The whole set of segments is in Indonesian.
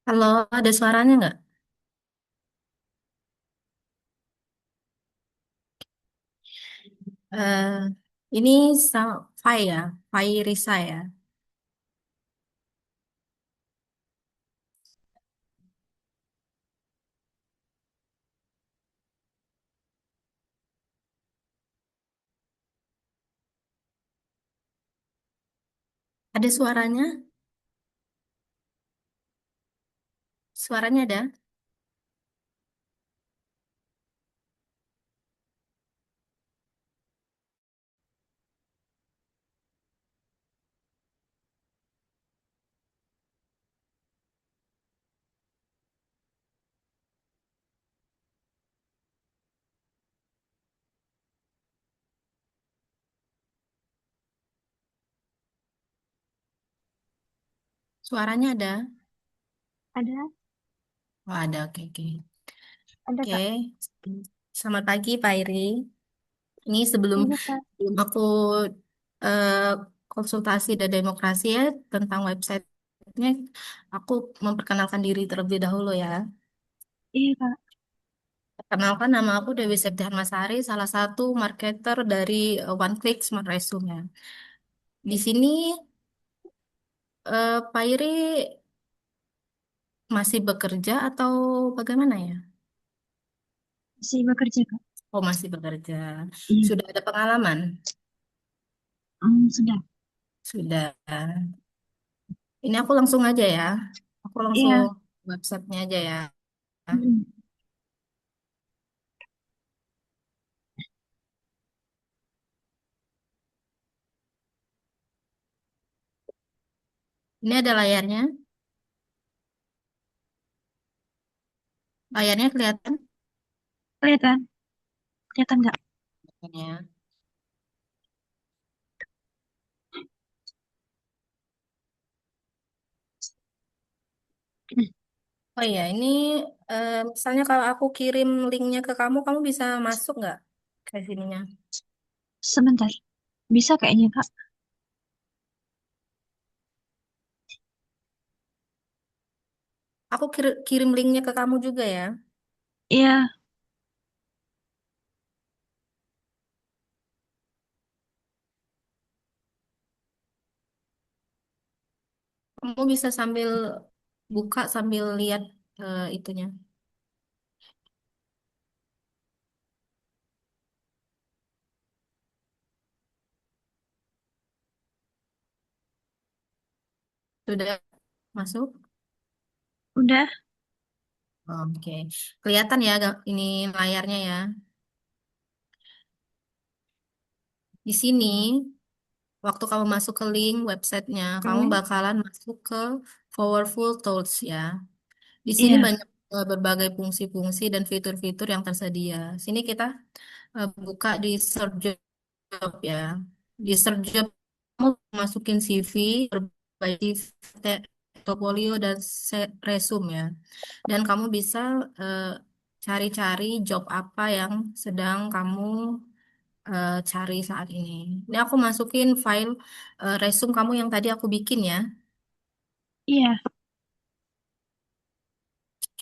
Halo, ada suaranya nggak? Eh, ini Fai ya, Fai Risa ya. Ada suaranya? Suaranya ada? Suaranya ada? Ada, Oh, ada, oke, oke. ada Kak. Oke, selamat pagi Pak Iri. Ini sebelum Iya Kak. sebelum aku eh, konsultasi dan demokrasi ya tentang websitenya, aku memperkenalkan diri terlebih dahulu ya. Iya Kak. Perkenalkan nama aku Dewi Septiarmasari, salah satu marketer dari One Click Smart Resume ya. Di sini Pak Iri masih bekerja atau bagaimana ya? Masih bekerja Kak. Oh, masih bekerja. Iya. Sudah ada pengalaman? Sudah. Sudah. Ini aku langsung aja ya. Aku langsung Iya. websitenya aja ya. Mm. Ini ada layarnya. Layarnya kelihatan? Kelihatan? Kelihatan nggak? Ya. Mm. Oh iya, ini misalnya kalau aku kirim linknya ke kamu, kamu bisa masuk nggak ke sininya? Sebentar. Bisa kayaknya Kak. Aku kirim linknya ke kamu juga ya. Iya. Kamu bisa sambil buka sambil lihat itunya. Sudah masuk? Udah. Oke, kelihatan ya ini layarnya ya. Di sini, waktu kamu masuk ke link websitenya, kamu Mm. bakalan masuk ke Powerful Tools ya. Di sini Iya. banyak berbagai fungsi-fungsi dan fitur-fitur yang tersedia. Sini kita buka di search job ya. Di search job kamu masukin CV, berbagai portfolio dan resume ya. Dan kamu bisa eh, cari-cari job apa yang sedang kamu cari saat ini. Ini aku masukin file resume kamu yang tadi aku bikin ya. Iya.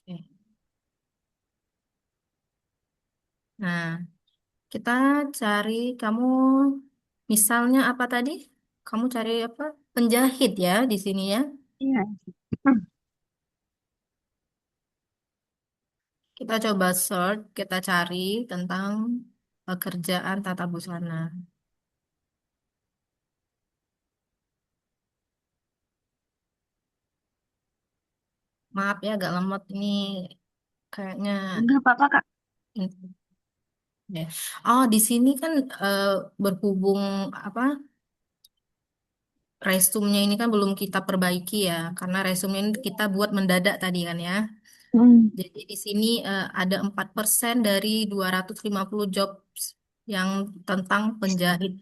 Oke. Nah, kita cari kamu misalnya apa tadi? Kamu cari apa? Penjahit ya di sini ya. Iya. Mm. Kita coba search, kita cari tentang pekerjaan tata busana. Maaf ya agak lemot ini kayaknya. Enggak apa-apa Kak. Ya. Oh, di sini kan eh, berhubung apa? Resumenya ini kan belum kita perbaiki ya, karena resume ini kita buat mendadak tadi kan ya. Mm. Jadi di sini ada 4% dari 250 job yang tentang penjahit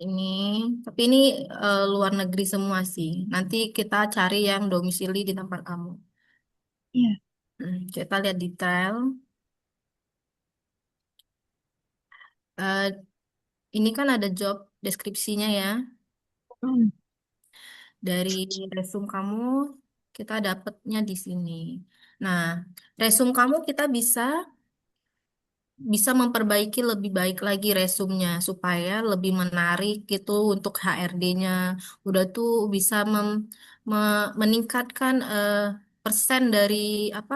ini. Tapi ini luar negeri semua sih. Nanti kita cari yang domisili di tempat kamu. Iya. Kita lihat detail. Eh, ini kan ada job deskripsinya ya. Mm. Dari resume kamu kita dapatnya di sini. Nah, resume kamu kita bisa bisa memperbaiki lebih baik lagi resumnya supaya lebih menarik gitu untuk HRD-nya. Udah tuh bisa meningkatkan persen dari apa?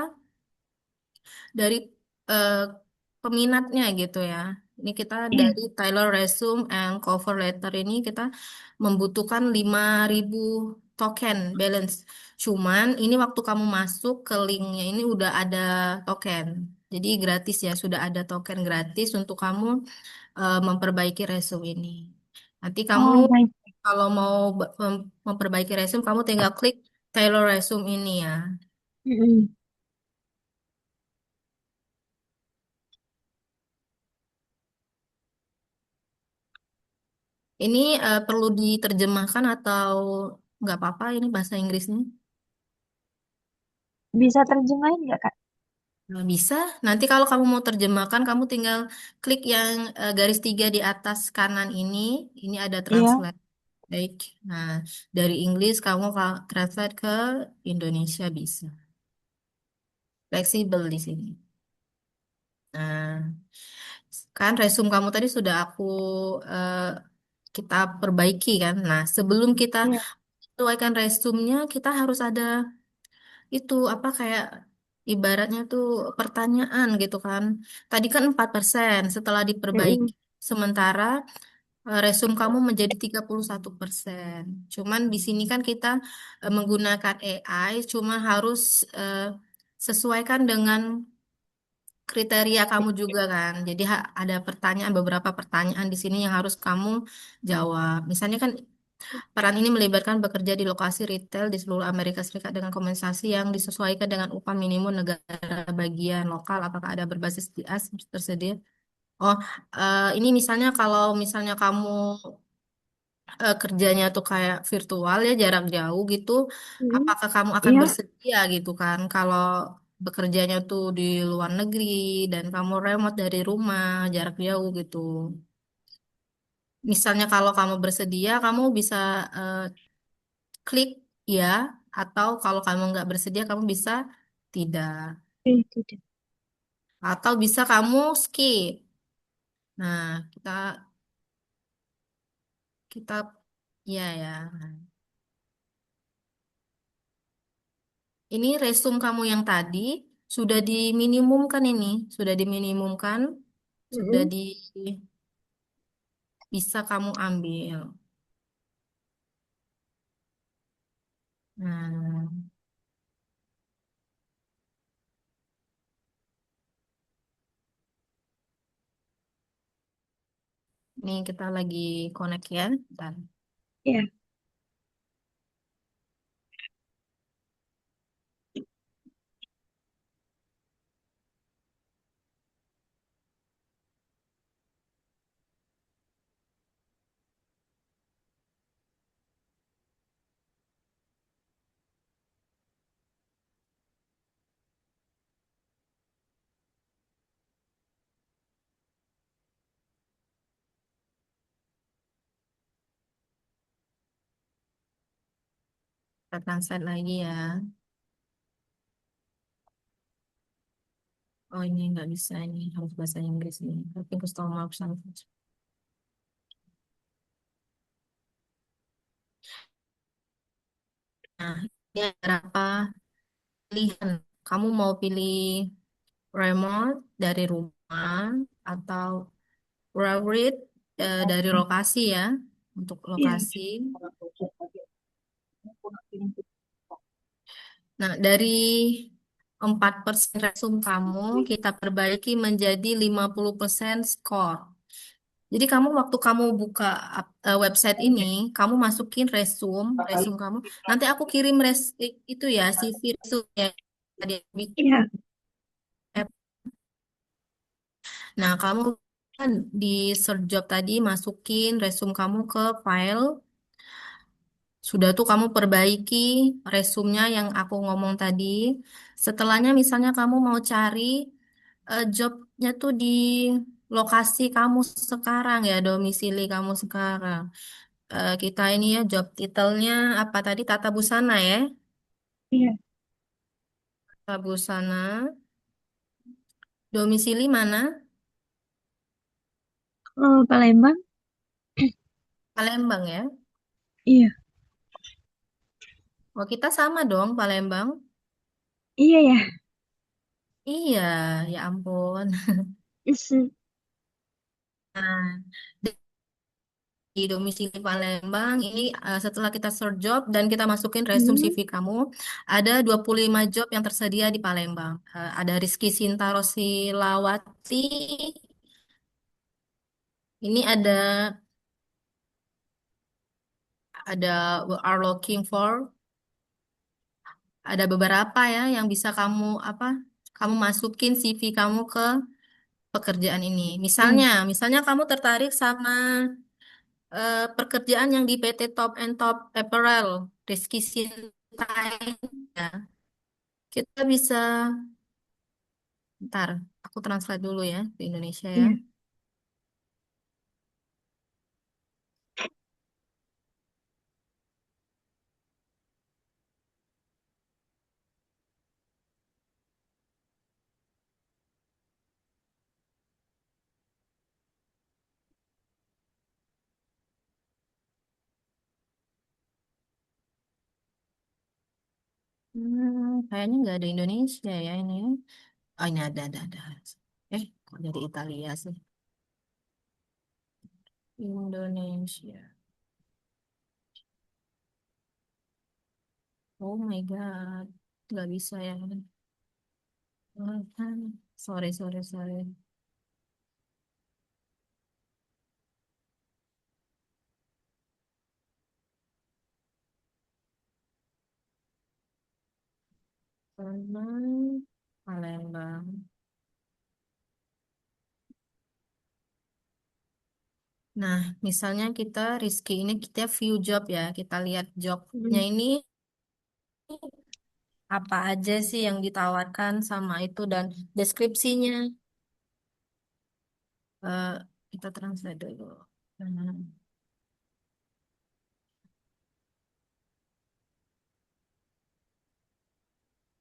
Dari eh, peminatnya gitu ya. Ini kita Iya. dari Tyler Resume and Cover Letter ini kita membutuhkan 5.000 token balance. Cuman ini waktu kamu masuk ke linknya ini udah ada token. Jadi gratis ya, sudah ada token gratis untuk kamu memperbaiki resume ini. Nanti kamu Oh, baik. kalau mau memperbaiki resume, kamu tinggal klik Tailor Resume ini ya. Mm-mm. Ini perlu diterjemahkan atau nggak apa-apa ini bahasa Inggrisnya? Bisa terjemahin nggak, Kak? Nah, bisa. Nanti kalau kamu mau terjemahkan, kamu tinggal klik yang garis 3 di atas kanan ini. Ini ada Iya. translate. Baik. Nah, dari Inggris kamu translate ke Indonesia bisa. Fleksibel di sini. Nah, kan resume kamu tadi sudah aku eh, kita perbaiki kan. Nah, sebelum kita Iya. sesuaikan resume-nya, kita harus ada itu apa kayak ibaratnya tuh pertanyaan gitu kan. Tadi kan 4% setelah diperbaiki. Mm-mm. Sementara resume kamu menjadi 31%. Cuman di sini kan kita menggunakan AI, cuma harus eh, sesuaikan dengan kriteria kamu juga kan. Jadi ada pertanyaan, beberapa pertanyaan di sini yang harus kamu jawab. Misalnya kan peran ini melibatkan bekerja di lokasi retail di seluruh Amerika Serikat dengan kompensasi yang disesuaikan dengan upah minimum negara bagian lokal. Apakah ada berbasis di AS tersedia? Oh, ini misalnya kalau misalnya kamu kerjanya tuh kayak virtual ya jarak jauh gitu, Mm-mm. apakah kamu akan Iya. bersedia gitu kan? Kalau bekerjanya tuh di luar negeri dan kamu remote dari rumah jarak jauh gitu. Misalnya kalau kamu bersedia, kamu bisa eh, klik ya, atau kalau kamu nggak bersedia, kamu bisa tidak. Tidak. Atau bisa kamu skip. Nah, kita kita ya ya. Nah, ini resume kamu yang tadi sudah diminimumkan ini, sudah diminimumkan, sudah Mm-mm. di bisa kamu ambil. Nah, ini kita lagi connect ya. Bentar. Iya. Kita translate lagi ya. Oh ini nggak bisa ini harus bahasa Inggris nih. Tapi customer service. Nah, ini ada berapa pilihan. Kamu mau pilih remote dari rumah atau hybrid dari lokasi ya, untuk Iya. lokasi. Nah, dari 4% resume kamu kita perbaiki menjadi 50% skor. Jadi kamu waktu kamu buka website ini, kamu masukin resume kamu. Nanti aku kirim itu ya, CV resume ya. Tadi aku bikin. Iya. Nah, kamu kan di search job tadi masukin resume kamu ke file. Sudah tuh kamu perbaiki resumenya yang aku ngomong tadi. Setelahnya misalnya kamu mau cari jobnya tuh di lokasi kamu sekarang ya, domisili kamu sekarang. kita ini ya job titelnya apa tadi Tata Busana ya. Iya. Tata Busana. Domisili mana? Kalau Palembang, Palembang ya. iya. Oh, kita sama dong Palembang. Iya ya. Iya, ya ampun. Nah, di domisili Palembang ini setelah kita search job dan kita masukin resume Hmm, CV kamu, ada 25 job yang tersedia di Palembang. Ada Rizky Sinta Rosilawati, ini ada we are looking for, ada beberapa ya yang bisa kamu masukin CV kamu ke pekerjaan ini. iya. Misalnya kamu tertarik sama pekerjaan yang di PT Top and Top Apparel, Rizky Sinta, ya. Kita bisa, ntar, aku translate dulu ya ke Indonesia ya. Iya. Kayaknya nggak ada Indonesia ya ini ya. Oh ini ada. Kok jadi Italia sih? Indonesia. Oh my God. Nggak bisa ya. Sorry. Palembang. Palembang. Nah, misalnya kita Rizky ini kita view job ya. Kita lihat jobnya Hmm, ini apa aja sih yang ditawarkan sama itu dan deskripsinya. Eh, kita translate dulu. Hmm.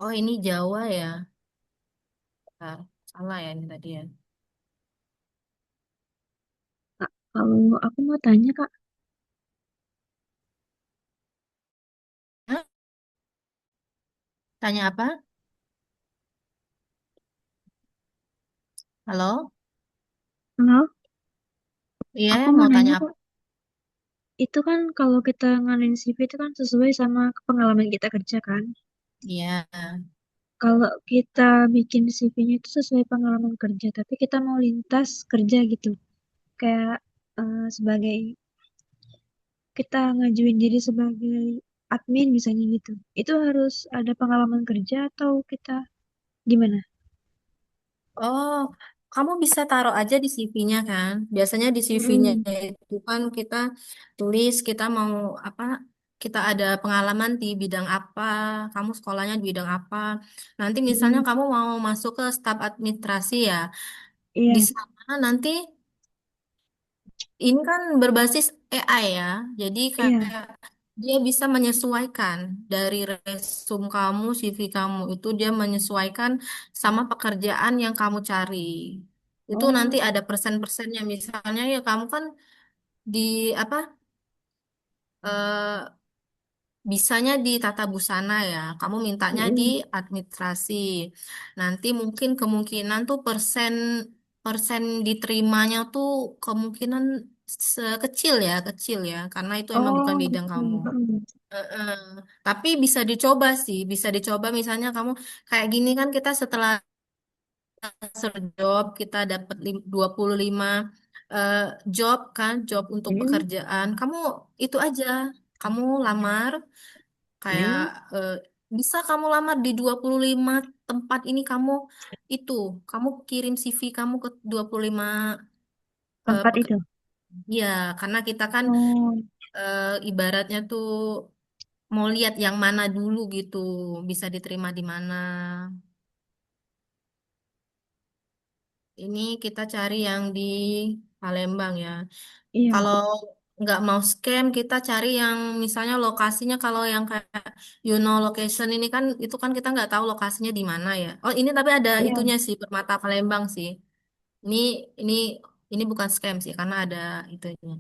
Oh, ini Jawa ya. Ah, salah ya ini tadi ya. Kak, kalau aku mau tanya, Kak, Hah? Tanya apa? Halo? halo, Iya, aku mau mau tanya nanya, apa? Kak, itu kan kalau kita ngalamin CV itu kan sesuai sama pengalaman kita kerja kan? Iya. Kalau kita bikin CV-nya itu sesuai pengalaman kerja, tapi kita mau lintas kerja gitu, kayak sebagai kita ngajuin diri sebagai admin misalnya gitu. Itu harus ada pengalaman kerja atau kita gimana? Oh, kamu bisa taruh aja di CV-nya kan. Biasanya di CV-nya Mm-mm. itu kan kita tulis kita mau apa? Kita ada pengalaman di bidang apa, kamu sekolahnya di bidang apa. Nanti misalnya Mm-mm. kamu mau masuk ke staf administrasi ya. Di Iya, sana nanti ini kan berbasis AI ya. Jadi iya. kayak dia bisa menyesuaikan dari resume kamu, CV kamu itu dia menyesuaikan sama pekerjaan yang kamu cari. Itu nanti Oh, ada persen-persennya. Misalnya ya kamu kan di apa eh, bisanya di tata busana ya. Kamu mintanya di mm-mm. administrasi. Nanti mungkin kemungkinan tuh persen persen diterimanya tuh kemungkinan kecil ya, karena itu emang bukan Oh, bidang gitu. kamu. Mm. Heeh. Tapi bisa dicoba sih, bisa dicoba misalnya kamu kayak gini kan kita setelah job kita dapat 25 eh, job kan, job untuk Mm. pekerjaan. Kamu itu aja, kamu lamar kayak Mm. eh, bisa kamu lamar di 25 tempat ini itu, kamu kirim CV kamu ke 25 Tempat itu. pekerjaan. Ya, karena kita kan Oh, ibaratnya tuh mau lihat yang mana dulu gitu, bisa diterima di mana. Ini kita cari yang di Palembang ya. iya. Kalau nggak mau scam, kita cari yang misalnya lokasinya, kalau yang kayak location ini kan, itu kan kita nggak tahu lokasinya di mana ya. Oh ini tapi ada Iya. itunya sih, Permata Palembang sih. Ini ini ini bukan scam sih karena ada itunya.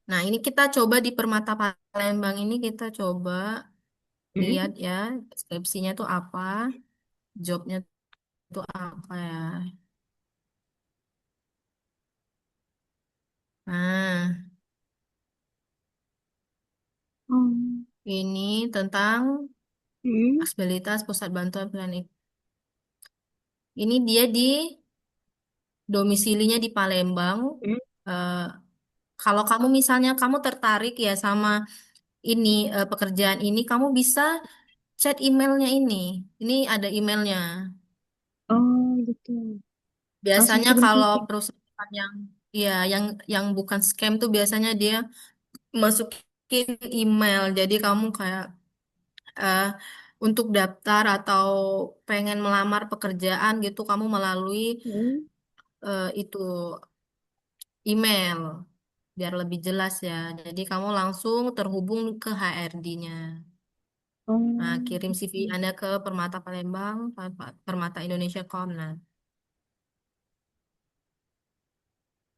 Nah ini kita coba di Permata Palembang ini kita coba lihat Mm. ya deskripsinya tuh apa, jobnya tuh apa ya. Nah Oh. ini tentang Mm. Aksesibilitas Pusat Bantuan Pilihan. Ini dia di domisilinya di Palembang. Mm. Eh, Kalau kamu misalnya kamu tertarik ya sama ini pekerjaan ini, kamu bisa chat emailnya ini. Ini ada emailnya. Oh gitu. Langsung Biasanya kirim kalau CV. perusahaan yang ya yang bukan scam tuh biasanya dia masukin email. Jadi kamu kayak eh, untuk daftar atau pengen melamar pekerjaan gitu, kamu melalui Mm. itu email biar lebih jelas ya. Jadi kamu langsung terhubung ke HRD-nya. Nah, Oh kirim CV gitu. Anda ke Permata Palembang, Permata Indonesia Com. Nah,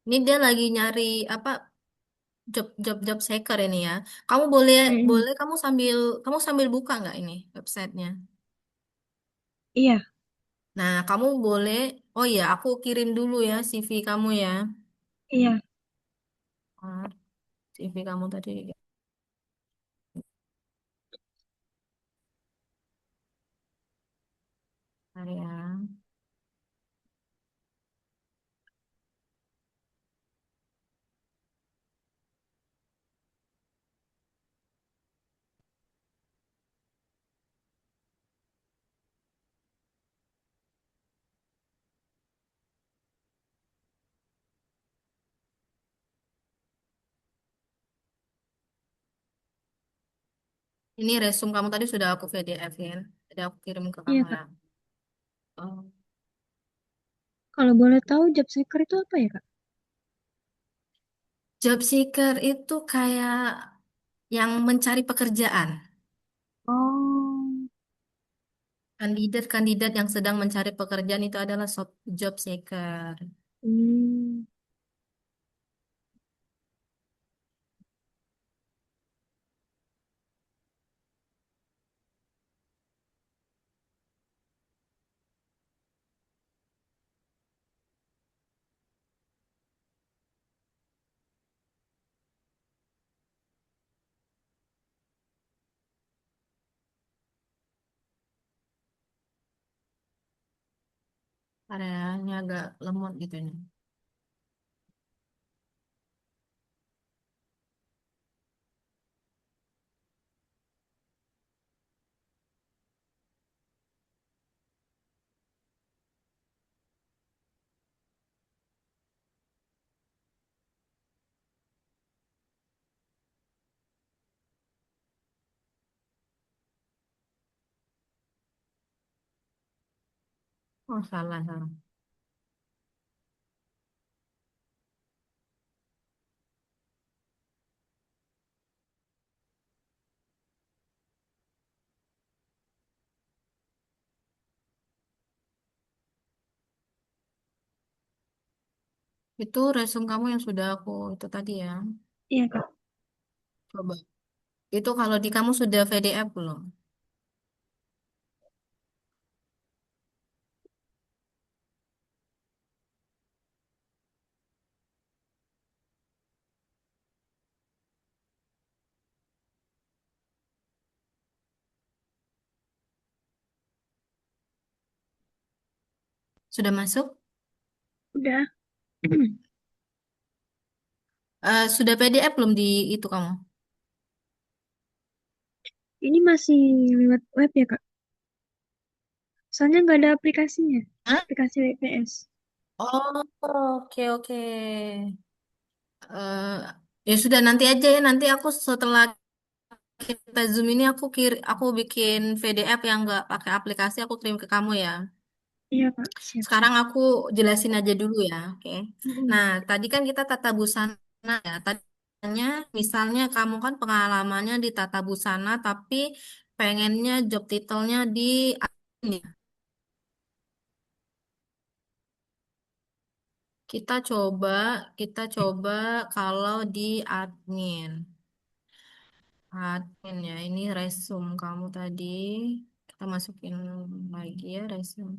ini dia lagi nyari apa job seeker ini ya. Kamu boleh Mm. boleh kamu sambil buka nggak ini websitenya? Iya, Nah, kamu boleh. Oh iya, aku kirim dulu ya CV kamu ya. iya. Ah, CV kamu tadi. Bentar ya. Ini resume kamu tadi sudah aku PDF-in. Jadi aku kirim ke Iya, kamu Kak. ya. Oh. Kalau boleh tahu job seeker itu apa ya, Kak? Job seeker itu kayak yang mencari pekerjaan. Oh. Kandidat-kandidat yang sedang mencari pekerjaan itu adalah job seeker. Hmm. Areanya agak lemot gitu ya. Oh, salah, salah. Itu resume kamu yang sudah aku itu tadi ya. Iya, Kak. Coba. Itu kalau di kamu sudah VDF belum? Sudah masuk? Udah. Sudah PDF belum di itu kamu? Ini masih lewat web ya, Kak? Soalnya nggak ada aplikasinya. Hah? Aplikasi WPS. Oh, oke oke. Eh, Ya sudah nanti aja ya. Nanti aku setelah kita Zoom ini aku bikin VDF yang nggak pakai aplikasi, aku kirim ke kamu ya. Iya, Kak. Siap-siap. Sekarang aku jelasin aja dulu ya, oke. Mm-mm. Nah, tadi kan kita tata busana Nah, ya, tadinya misalnya kamu kan pengalamannya di tata busana, tapi pengennya job title-nya di admin ya. Kita coba, kita coba kalau di admin. Admin ya, ini resume kamu tadi. Kita masukin lagi ya resume.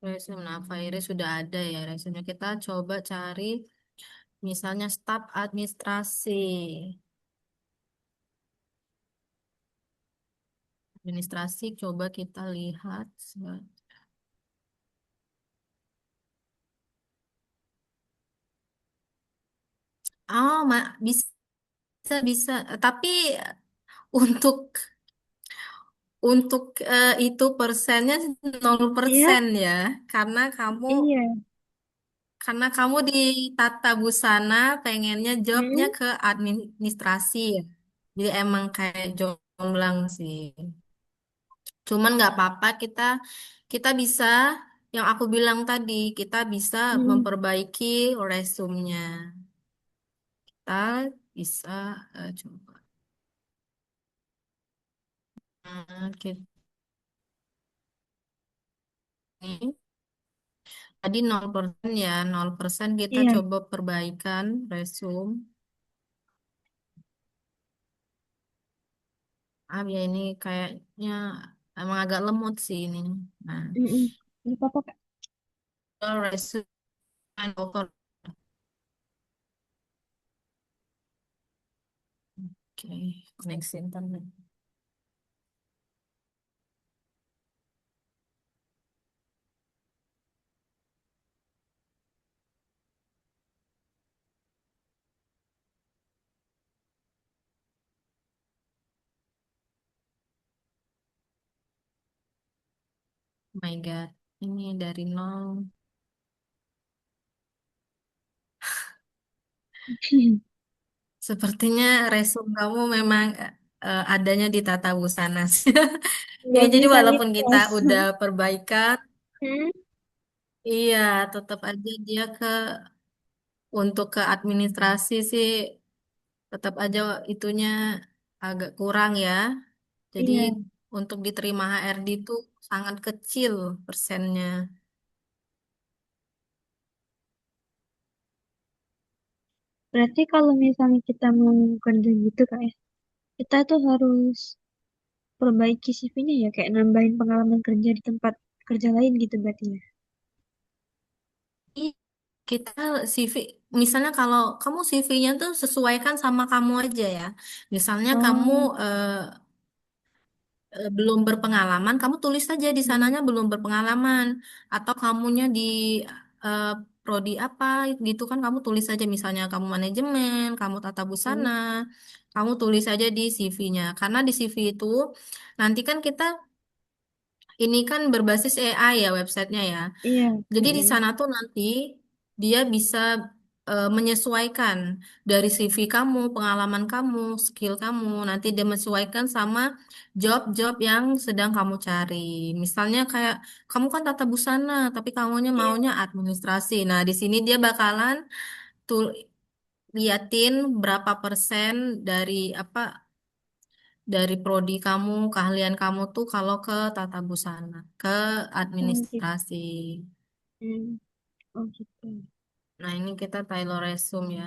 Resume, nah Fairy sudah ada ya resume. Kita coba cari misalnya staf administrasi. Administrasi coba kita lihat. Oh, bisa bisa. Tapi untuk itu persennya 0% Iya, ya. Karena kamu iya. karena kamu di tata busana pengennya jobnya Mm, ke administrasi ya. Jadi emang kayak jomblang sih. Cuman nggak apa-apa kita bisa yang aku bilang tadi kita bisa mm. memperbaiki resumenya. Kita bisa coba. Kita ini tadi 0% ya, 0% kita Iya, coba perbaikan resume. Ah ya ini kayaknya emang agak lemot sih ini. Nah, mm-mm. Nggak apa-apa, Kak. resume over. Oke, next internet. My God, ini dari nol. Sepertinya resume kamu memang adanya di tata busana sih. Ya, Nggak jadi bisa walaupun kita lintas. udah perbaikan, Hmm, iya tetap aja dia untuk ke administrasi sih tetap aja itunya agak kurang ya. Jadi iya. untuk diterima HRD itu sangat kecil persennya. Berarti kalau misalnya kita mau kerja gitu, Kak, ya, kita tuh harus perbaiki CV-nya ya, kayak nambahin pengalaman kerja di tempat kerja lain gitu berarti ya. Ih, kita CV, misalnya kalau kamu CV-nya tuh sesuaikan sama kamu aja ya. Misalnya kamu Oh, belum berpengalaman, kamu tulis saja di hmm, sananya belum berpengalaman. Atau kamunya di eh, prodi apa gitu kan kamu tulis saja misalnya kamu manajemen, kamu tata busana, hmm, kamu tulis saja di CV-nya. Karena di CV itu nanti kan kita ini kan berbasis AI ya websitenya ya. iya, Jadi di mm-mm. sana tuh nanti dia bisa menyesuaikan dari CV kamu, pengalaman kamu, skill kamu. Nanti dia menyesuaikan sama job-job yang sedang kamu cari. Misalnya kayak kamu kan tata busana, tapi kamunya Iya, maunya administrasi. Nah, di sini dia bakalan tuh liatin berapa persen dari apa dari prodi kamu, keahlian kamu tuh kalau ke tata busana, ke oh gitu. administrasi. Hmm, oh gitu. Nah, ini kita Taylor resume ya.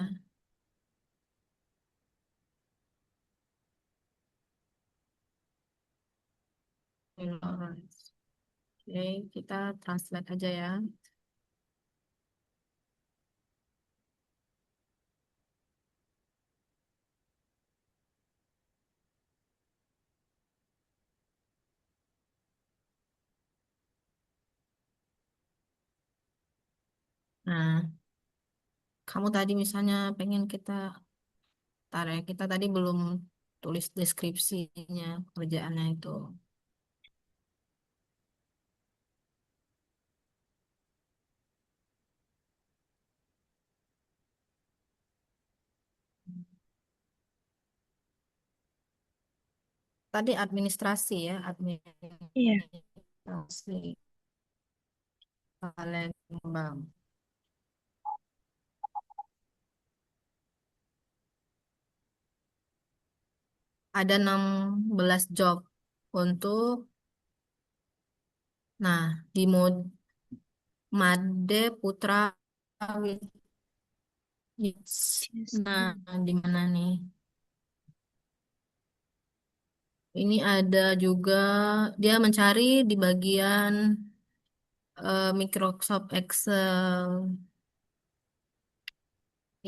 Taylor resume. Oke, kita translate aja ya. Nah, kamu tadi misalnya pengen kita tarik, kita tadi belum tulis deskripsinya kerjaannya itu. Tadi administrasi ya, Iya, administrasi Palembang. Ada 16 job untuk, nah, di Made Putra Wits. Yes. Nah, di mana nih? Ini ada juga dia mencari di bagian Microsoft Excel.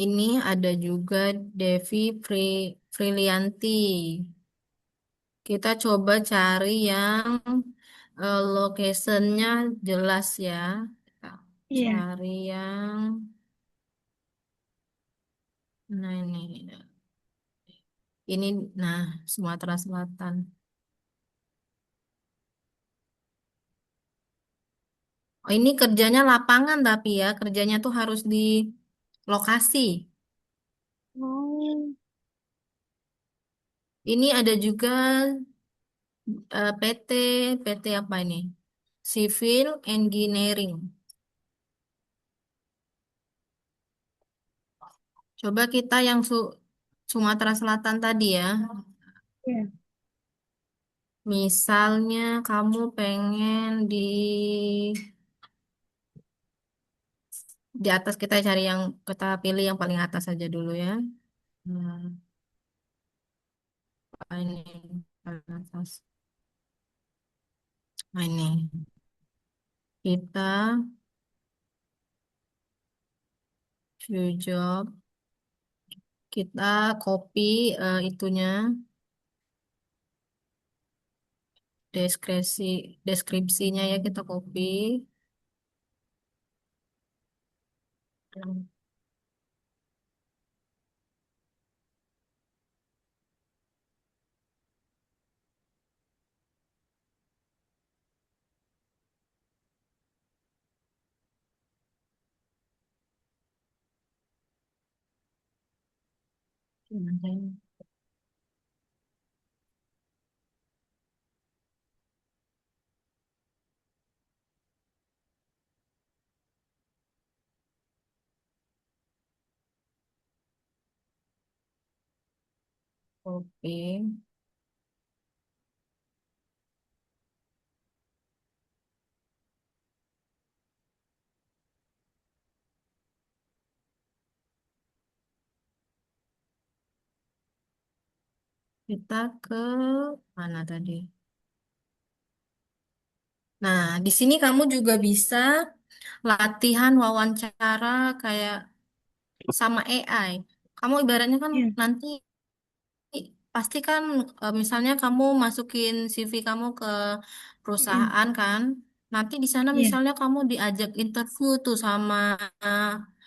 Ini ada juga Devi Frilianti. Kita coba cari yang locationnya jelas ya. Kita Iya. cari yang, nah ini, nah Sumatera Selatan. Oh, ini kerjanya lapangan tapi ya, kerjanya tuh harus di lokasi. Oh, Ini ada juga PT, PT apa ini? Civil Engineering. Coba kita yang Sumatera Selatan tadi ya. iya. Misalnya kamu pengen di atas, kita cari yang, kita pilih yang paling atas saja dulu ya. Hmm, apa ini paling atas. Nah ini kita view job, kita copy itunya, deskripsinya ya kita copy. Copy. Kita ke mana tadi? Nah, di sini kamu juga bisa latihan wawancara kayak sama AI. Kamu ibaratnya kan Iya. nanti pasti kan misalnya kamu masukin CV kamu ke Mm-mm. perusahaan kan. Nanti di sana Iya. misalnya kamu diajak interview tuh sama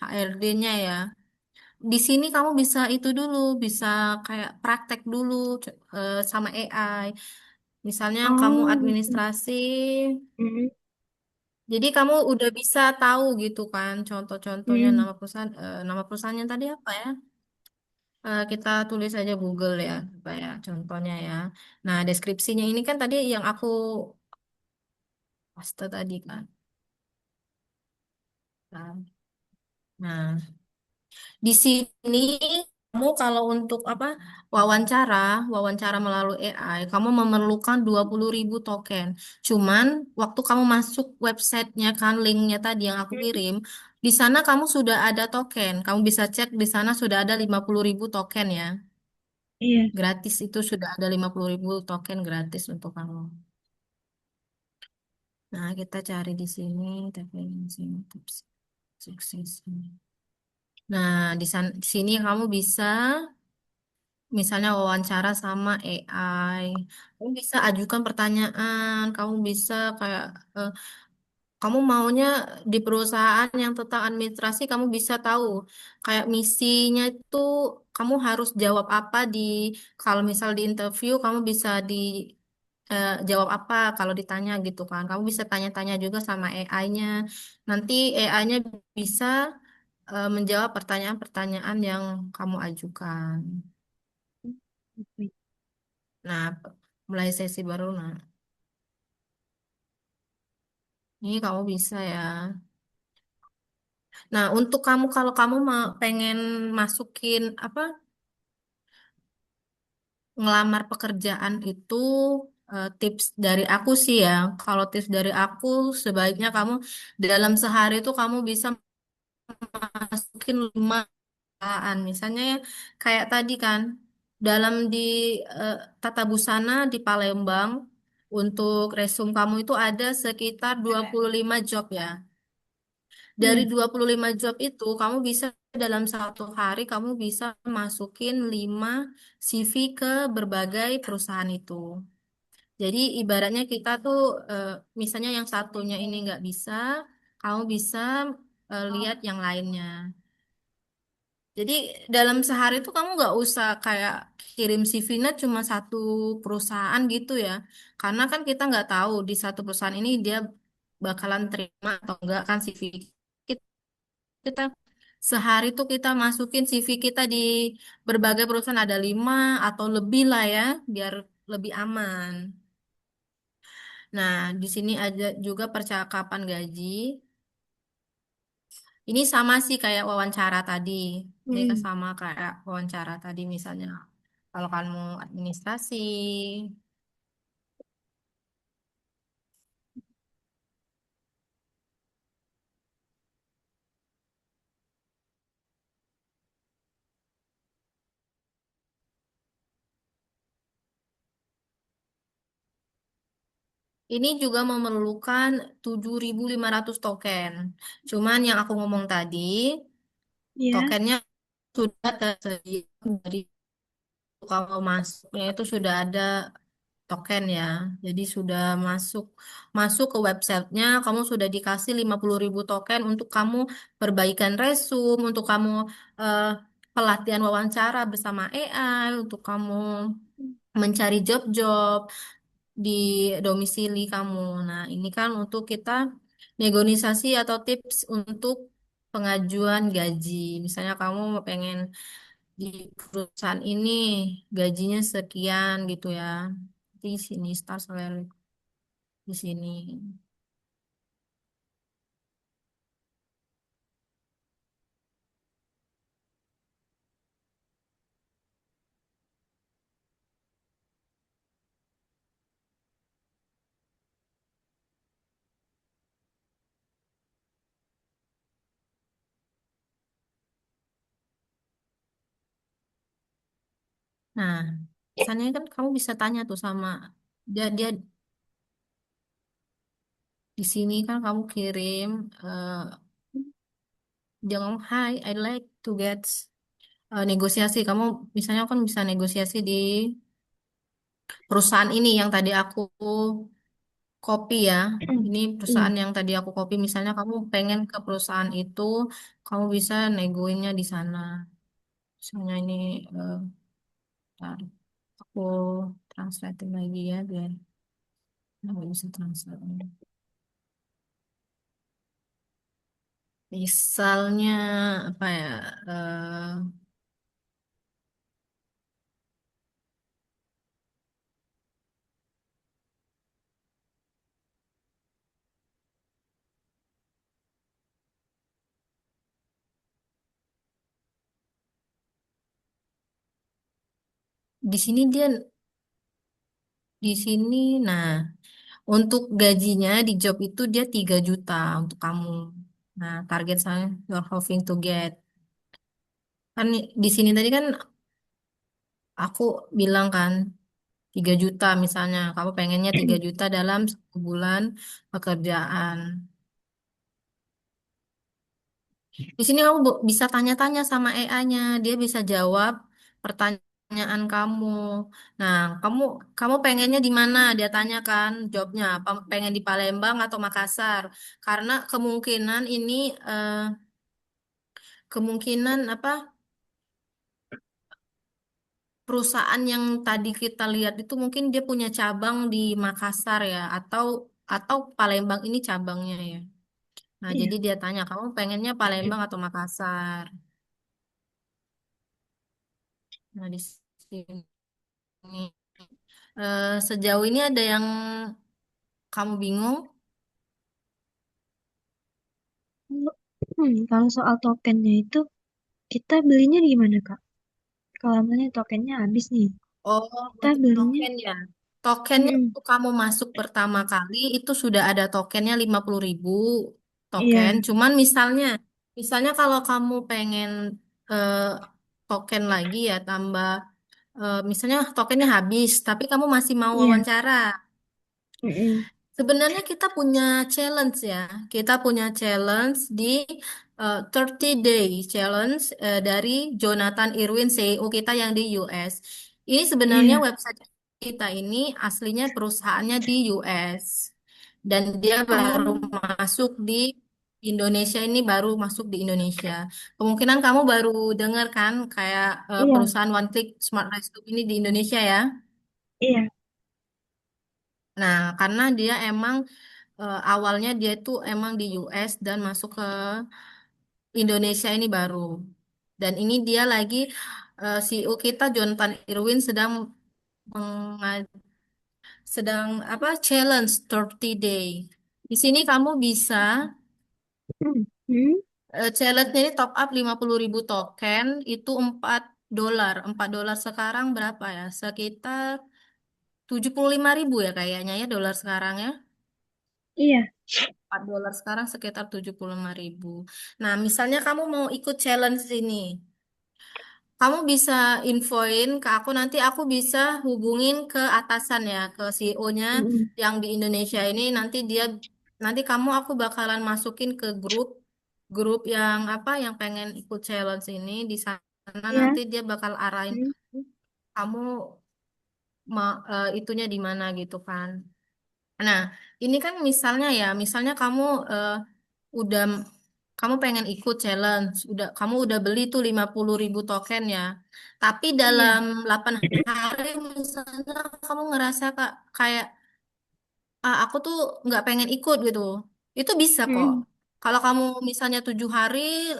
HRD-nya ya. Di sini kamu bisa itu dulu, bisa kayak praktek dulu sama AI. Misalnya kamu Oh, gitu. administrasi, Mm-mm. jadi kamu udah bisa tahu gitu kan contoh-contohnya Mm-mm. nama perusahaannya tadi apa ya? Kita tulis aja Google ya, apa ya contohnya ya. Nah, deskripsinya ini kan tadi yang aku paste tadi kan. Nah, di sini kamu kalau untuk apa wawancara, wawancara melalui AI, kamu memerlukan 20.000 token. Cuman waktu kamu masuk websitenya kan, linknya tadi yang aku kirim, di sana kamu sudah ada token. Kamu bisa cek di sana sudah ada 50.000 token ya. Iya. Gratis itu sudah ada 50.000 token gratis untuk kamu. Nah, kita cari di sini, tapi di sini tips sukses. Nah, di sini kamu bisa misalnya wawancara sama AI, kamu bisa ajukan pertanyaan, kamu bisa kayak kamu maunya di perusahaan yang tentang administrasi, kamu bisa tahu kayak misinya itu kamu harus jawab apa di, kalau misal di interview kamu bisa di jawab apa kalau ditanya gitu kan. Kamu bisa tanya-tanya juga sama AI-nya. Nanti AI-nya bisa menjawab pertanyaan-pertanyaan yang kamu ajukan. Oke. Nah, mulai sesi baru. Nah, ini kamu bisa ya. Nah, untuk kamu kalau kamu pengen masukin apa ngelamar pekerjaan itu tips dari aku sih ya. Kalau tips dari aku sebaiknya kamu dalam sehari itu kamu bisa masukin 5 perusahaan. Misalnya ya kayak tadi kan dalam di eh, tata busana di Palembang untuk resume kamu itu ada sekitar 25 job ya. Dari Iya. 25 job itu kamu bisa dalam satu hari kamu bisa masukin 5 CV ke berbagai perusahaan itu. Jadi ibaratnya kita tuh misalnya yang satunya ini nggak bisa, kamu bisa lihat yang lainnya. Jadi dalam sehari itu kamu nggak usah kayak kirim CV-nya cuma satu perusahaan gitu ya. Karena kan kita nggak tahu di satu perusahaan ini dia bakalan terima atau enggak kan CV kita. Kita sehari tuh kita masukin CV kita di berbagai perusahaan ada 5 atau lebih lah ya, biar lebih aman. Nah, di sini ada juga percakapan gaji. Ini sama sih kayak wawancara tadi. Ini kan Mm. sama kayak wawancara tadi misalnya. Kalau kamu administrasi, ini juga memerlukan 7.500 token. Cuman yang aku ngomong tadi, Ya. tokennya sudah tersedia dari kalau masuknya itu sudah ada token ya. Jadi sudah masuk masuk ke websitenya, kamu sudah dikasih 50.000 token untuk kamu perbaikan resume, untuk kamu eh, pelatihan wawancara bersama AI, untuk kamu mencari job-job di domisili kamu. Nah, ini kan untuk kita negosiasi atau tips untuk pengajuan gaji. Misalnya kamu pengen di perusahaan ini gajinya sekian gitu ya. Di sini start salary di sini. Nah, misalnya kan kamu bisa tanya tuh sama dia di sini kan kamu kirim eh, dia ngomong, Hi, I like to get negosiasi. Kamu misalnya kan bisa negosiasi di perusahaan ini yang tadi aku copy ya. Ini Iya. perusahaan yang tadi aku copy. Misalnya kamu pengen ke perusahaan itu, kamu bisa negoinnya di sana. Misalnya ini, bentar, aku translate lagi ya biar nggak bisa translate. Misalnya apa ya? eh, di sini dia di sini. Nah, untuk gajinya di job itu dia 3 juta untuk kamu. Nah, target saya you're hoping to get. Kan di sini tadi kan aku bilang kan 3 juta misalnya. Kamu pengennya 3 juta dalam 1 bulan pekerjaan. Di sini kamu bisa tanya-tanya sama AI-nya, dia bisa jawab pertanyaan kamu. Nah, kamu kamu pengennya di mana? Dia tanyakan jawabnya. Apa pengen di Palembang atau Makassar? Karena kemungkinan ini kemungkinan apa perusahaan yang tadi kita lihat itu mungkin dia punya cabang di Makassar ya, atau Palembang ini cabangnya ya. Nah, jadi Iya. dia tanya kamu pengennya Palembang atau Makassar? Nah, di sini. Sejauh ini ada yang kamu bingung? Kalau soal tokennya itu kita belinya di mana, Kak? Kalau misalnya tokennya habis nih. Oh, Kita untuk belinya, token ya. Tokennya mm, untuk kamu masuk pertama kali itu sudah ada tokennya 50.000 token. iya, Cuman misalnya kalau kamu pengen eh, token lagi ya tambah, misalnya tokennya habis, tapi kamu masih mau iya, wawancara. mm, Sebenarnya kita punya challenge ya. Kita punya challenge di 30 day challenge dari Jonathan Irwin CEO kita yang di US. Ini sebenarnya iya. website kita ini aslinya perusahaannya di US. Dan dia baru Oh, masuk di Indonesia, ini baru masuk di Indonesia. Kemungkinan kamu baru dengar kan kayak iya, perusahaan One Click Smart Rescue ini di Indonesia ya. iya, Nah, karena dia emang awalnya dia tuh emang di US dan masuk ke Indonesia ini baru. Dan ini dia lagi CEO kita Jonathan Irwin menga- sedang apa challenge 30 day. Di sini kamu bisa mm, mm, challenge ini top up 50.000 token itu $4. $4 sekarang berapa ya? Sekitar 75.000 ya kayaknya ya dolar sekarang ya. iya, $4 sekarang sekitar 75.000. Nah, misalnya kamu mau ikut challenge ini, kamu bisa infoin ke aku, nanti aku bisa hubungin ke atasan ya, ke CEO-nya mm, yang di Indonesia ini, nanti kamu aku bakalan masukin ke grup yang apa, yang pengen ikut challenge ini, di sana iya, nanti dia bakal arahin mm, kamu itunya di mana gitu kan. Nah, ini kan misalnya kamu udah kamu pengen ikut challenge, kamu udah beli tuh 50.000 token ya. Tapi iya, dalam 8 hari misalnya kamu ngerasa kayak aku tuh nggak pengen ikut gitu. Itu bisa kok. mm, Kalau kamu misalnya 7 hari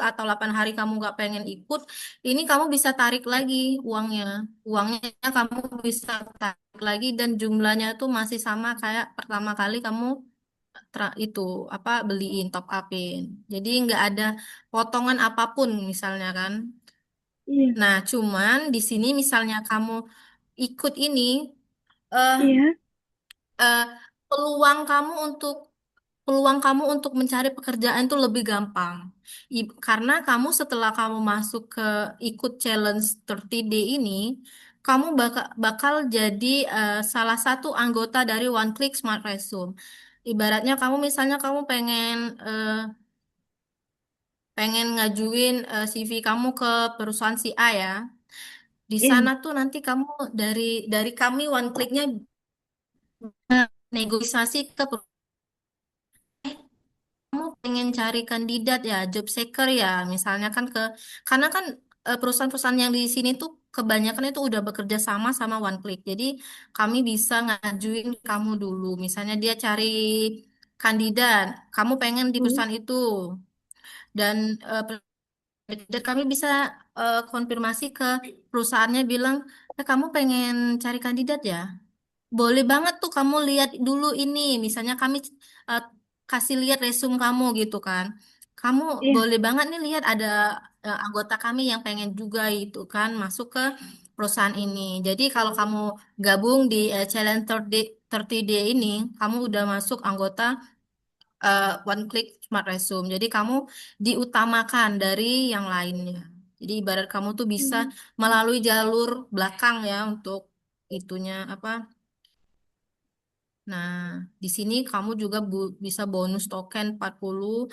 atau 8 hari kamu nggak pengen ikut, ini kamu bisa tarik lagi uangnya. Uangnya kamu bisa tarik lagi dan jumlahnya tuh masih sama kayak pertama kali kamu itu apa beliin top upin. Jadi nggak ada potongan apapun misalnya kan. iya, Nah, cuman di sini misalnya kamu ikut ini eh iya, eh, peluang kamu untuk peluang kamu untuk mencari pekerjaan itu lebih gampang. Karena kamu setelah kamu masuk ke ikut challenge 30 day ini, kamu bakal jadi salah satu anggota dari One Click Smart Resume. Ibaratnya kamu misalnya kamu pengen ngajuin CV kamu ke perusahaan si A ya. Di iya, sana tuh nanti kamu dari kami One Click-nya negosiasi ke kamu pengen cari kandidat ya, job seeker ya, misalnya kan karena kan perusahaan-perusahaan yang di sini tuh kebanyakan itu udah bekerja sama sama One Click. Jadi kami bisa ngajuin kamu dulu. Misalnya dia cari kandidat, kamu pengen di mm, perusahaan itu dan kandidat kami bisa konfirmasi ke perusahaannya bilang, kamu pengen cari kandidat ya? Boleh banget tuh kamu lihat dulu ini, misalnya kami eh, kasih lihat resume kamu gitu kan. Kamu iya, boleh banget nih lihat ada anggota kami yang pengen juga itu kan masuk ke perusahaan ini. Jadi kalau kamu gabung di Challenge 30 Day ini, kamu udah masuk anggota One Click Smart Resume. Jadi kamu diutamakan dari yang lainnya. Jadi ibarat kamu tuh bisa mm, melalui jalur belakang ya untuk itunya apa. Nah, di sini kamu juga bisa bonus token 40.000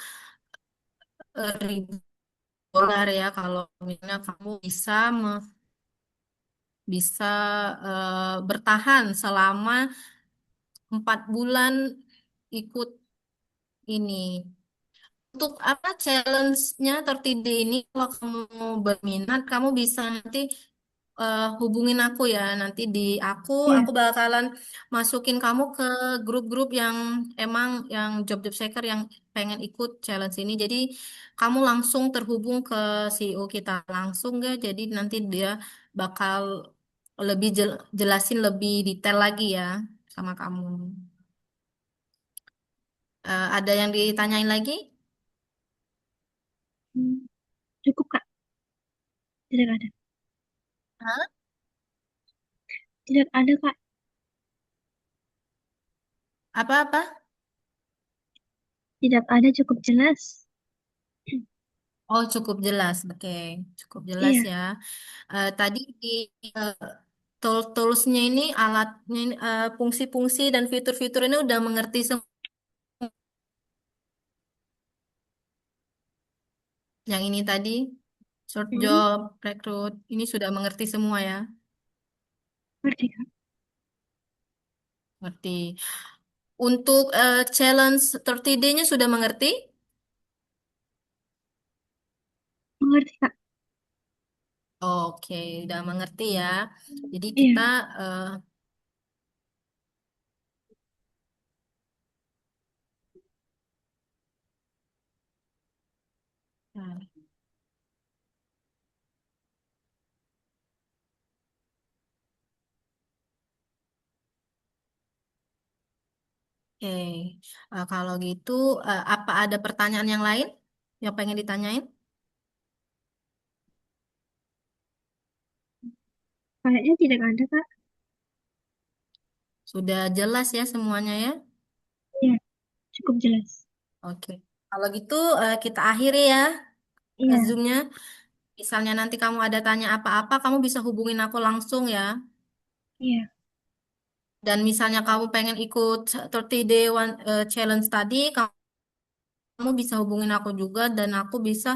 dolar ya kalau misalnya kamu bisa bertahan selama 4 bulan ikut ini. Untuk apa challenge-nya tertib ini kalau kamu berminat kamu bisa nanti hubungin aku ya nanti aku iya, bakalan masukin kamu ke grup-grup yang emang yang job-job seeker yang pengen ikut challenge ini jadi kamu langsung terhubung ke CEO kita langsung ya jadi nanti dia bakal lebih jelasin lebih detail lagi ya sama kamu. Ada yang ditanyain lagi? mm. Cukup Kak, tidak ada. Hah? Tidak ada, Kak. Apa-apa? Tidak ada, cukup jelas. Oh, cukup jelas. Oke, cukup jelas Iya, ya. Tadi di eh, tools-nya ini, alatnya ini, fungsi-fungsi dan fitur-fitur ini udah mengerti semua. Yang ini tadi, short hmm, job, rekrut, ini sudah mengerti semua ya. ngerti, Kak. Ngerti. Untuk challenge 30 day-nya sudah mengerti? Mengerti, Kak. Oke, udah mengerti ya. Jadi kita Iya, eh, oke. Kalau gitu, apa ada pertanyaan yang lain yang pengen ditanyain? kayaknya tidak ada, Kak. Sudah jelas ya semuanya ya? Iya, cukup jelas. Oke. Kalau gitu kita akhiri ya Iya, Zoom-nya. Misalnya nanti kamu ada tanya apa-apa, kamu bisa hubungin aku langsung ya. iya. Dan misalnya kamu pengen ikut 30 day challenge tadi, kamu bisa hubungin aku juga dan aku bisa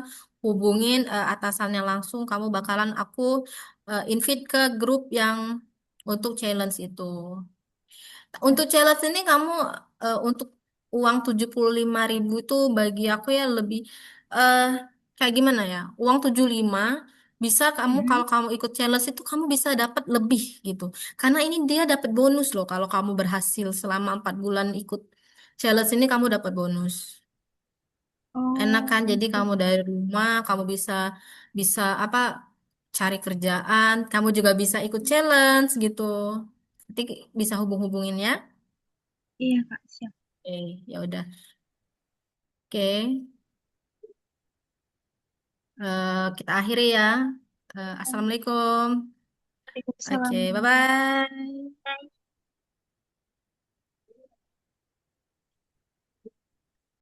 hubungin atasannya langsung. Kamu bakalan aku invite ke grup yang untuk challenge itu. Untuk challenge ini kamu untuk uang 75.000 itu bagi aku ya lebih eh kayak gimana ya? Uang 75 bisa kamu Mhm. kalau kamu ikut challenge itu kamu bisa dapat lebih gitu. Karena ini dia dapat bonus loh kalau kamu berhasil selama 4 bulan ikut challenge ini kamu dapat bonus. Enak Oh, kan? Jadi gitu. kamu dari rumah kamu bisa bisa apa cari kerjaan, kamu juga bisa ikut challenge gitu. Nanti bisa hubung-hubungin ya. Iya, Kak, siap. Ya udah. Oke, kita akhiri ya. Assalamualaikum. Oke, Waalaikumsalam. bye-bye.